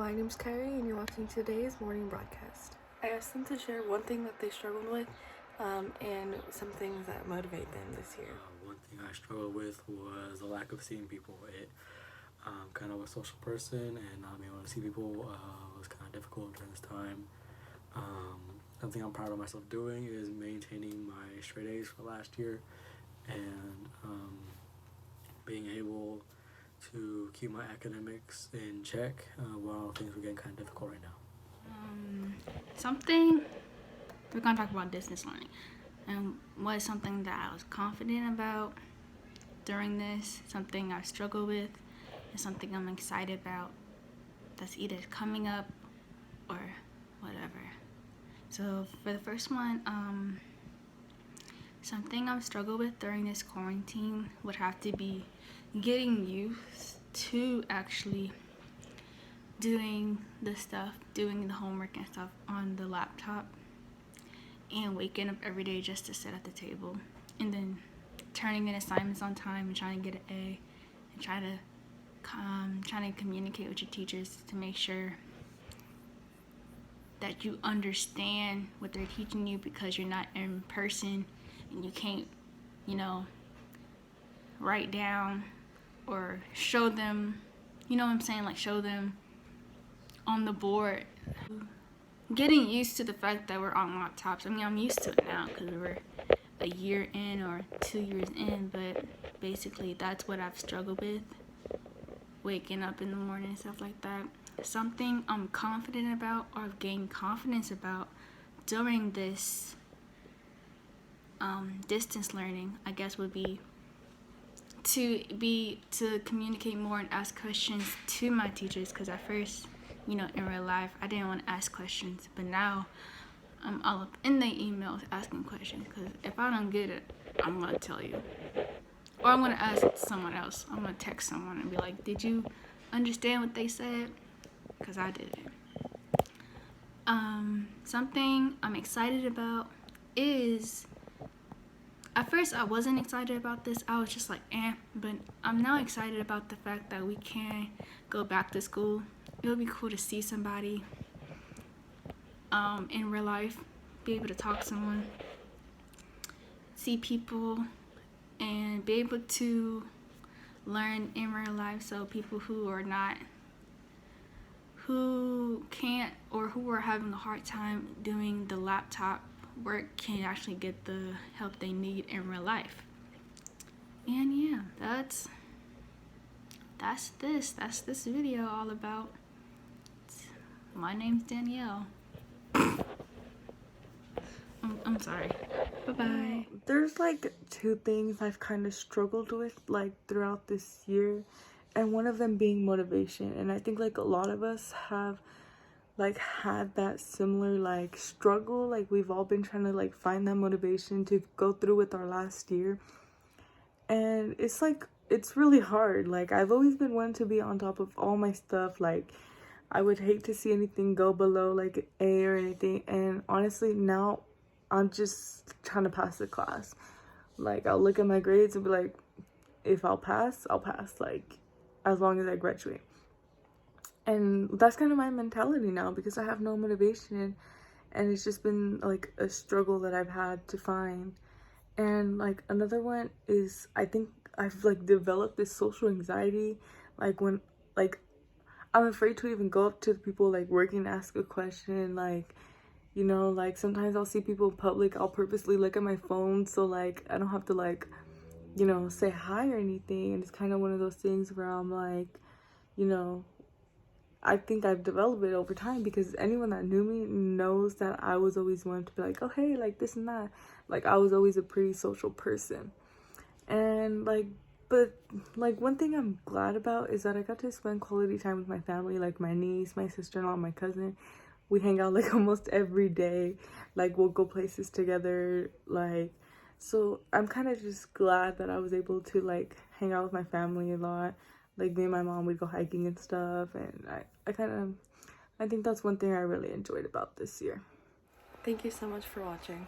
my name's Kyrie and you're watching today's morning broadcast. I asked them to share one thing that they struggled with and some things that motivate them this year. One thing I struggled with was the lack of seeing people. Kind of a social person, and not being able to see people was kind of difficult during this time. Something I'm proud of myself doing is maintaining my straight A's for last year and being able to keep my academics in check while things were getting kind of difficult right now. Something we're going to talk about distance learning, and what is something that I was confident about during this, something I struggle with, and something I'm excited about that's either coming up or whatever. So for the first one, something I've struggled with during this quarantine would have to be getting used to actually doing the homework and stuff on the laptop, and waking up every day just to sit at the table, and then turning in assignments on time and trying to get an A, and trying to communicate with your teachers to make sure that you understand what they're teaching you, because you're not in person and you can't, write down or show them, show them on the board. Getting used to the fact that we're on laptops. I'm used to it now because we're a year in or 2 years in, but basically that's what I've struggled with, waking up in the morning and stuff like that. Something I'm confident about, or I've gained confidence about during this distance learning, I guess, would be to communicate more and ask questions to my teachers, because at first, in real life, I didn't want to ask questions, but now I'm all up in the emails asking questions, because if I don't get it, I'm going to tell you. Or I'm going to ask someone else. I'm going to text someone and be like, did you understand what they said? Because I didn't. Something I'm excited about is, at first I wasn't excited about this. I was just like, but I'm now excited about the fact that we can go back to school. It would be cool to see somebody in real life, be able to talk to someone, see people, and be able to learn in real life, so people who can't, or who are having a hard time doing the laptop work, can actually get the help they need in real life. And yeah, that's this video all about. My name's Danielle. I'm sorry. Bye-bye. There's like two things I've kind of struggled with throughout this year, and one of them being motivation. And I think a lot of us have had that similar struggle. We've all been trying to find that motivation to go through with our last year, and it's really hard. I've always been one to be on top of all my stuff. I would hate to see anything go below an A or anything, and honestly now I'm just trying to pass the class. I'll look at my grades and be like, if I'll pass, I'll pass, as long as I graduate. And that's kind of my mentality now, because I have no motivation, and it's just been a struggle that I've had to find. And another one is, I think I've developed this social anxiety, when I'm afraid to even go up to the people working and ask a question. Sometimes I'll see people in public, I'll purposely look at my phone so I don't have to say hi or anything. And it's kind of one of those things where I'm I think I've developed it over time, because anyone that knew me knows that I was always one to be like, oh hey, this and that. I was always a pretty social person. And but one thing I'm glad about is that I got to spend quality time with my family, my niece, my sister-in-law, my cousin. We hang out almost every day. We'll go places together. So I'm kind of just glad that I was able to hang out with my family a lot. Me and my mom, we'd go hiking and stuff, and I think that's one thing I really enjoyed about this year. Thank you so much for watching.